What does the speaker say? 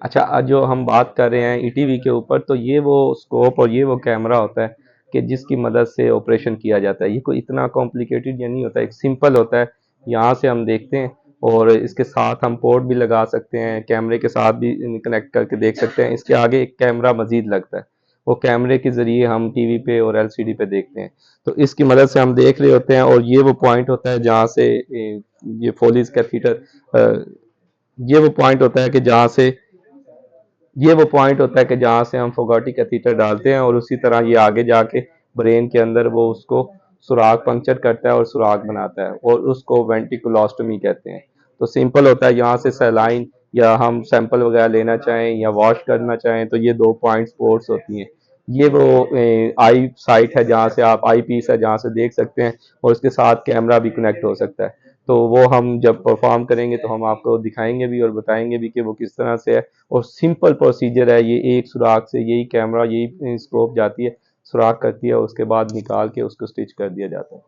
अच्छा, आज जो हम बात कर रहे हैं ईटीवी के ऊपर, तो ये वो स्कोप और ये वो कैमरा होता है कि जिसकी मदद से ऑपरेशन किया जाता है। ये कोई इतना कॉम्प्लिकेटेड या नहीं होता, एक सिंपल होता है। यहाँ से हम देखते हैं और इसके साथ हम पोर्ट भी लगा सकते हैं, कैमरे के साथ भी कनेक्ट करके देख सकते हैं। इसके आगे एक कैमरा मजीद लगता है, वो कैमरे के जरिए हम टीवी पे और एलसीडी पे देखते हैं। तो इसकी मदद से हम देख रहे होते हैं, और ये वो पॉइंट होता है जहाँ से ये फोलिस कैथीटर, ये वो पॉइंट होता है कि जहाँ से ये वो पॉइंट होता है कि जहाँ से हम फोगाटी कैथीटर डालते हैं, और उसी तरह ये आगे जाके ब्रेन के अंदर वो उसको सुराख पंक्चर करता है और सुराख बनाता है, और उसको वेंटिकुलोस्टमी कहते हैं। तो सिंपल होता है, यहाँ से सलाइन या हम सैंपल वगैरह लेना चाहें या वॉश करना चाहें, तो ये दो पॉइंट स्पोर्ट्स होती हैं। ये वो आई साइट है जहाँ से आप, आई पीस है जहाँ से देख सकते हैं, और उसके साथ कैमरा भी कनेक्ट हो सकता है। तो वो हम जब परफॉर्म करेंगे तो हम आपको दिखाएंगे भी और बताएंगे भी कि वो किस तरह से है। और सिंपल प्रोसीजर है, ये एक सुराख से यही कैमरा, यही स्कोप जाती है, सुराख करती है, उसके बाद निकाल के उसको स्टिच कर दिया जाता है।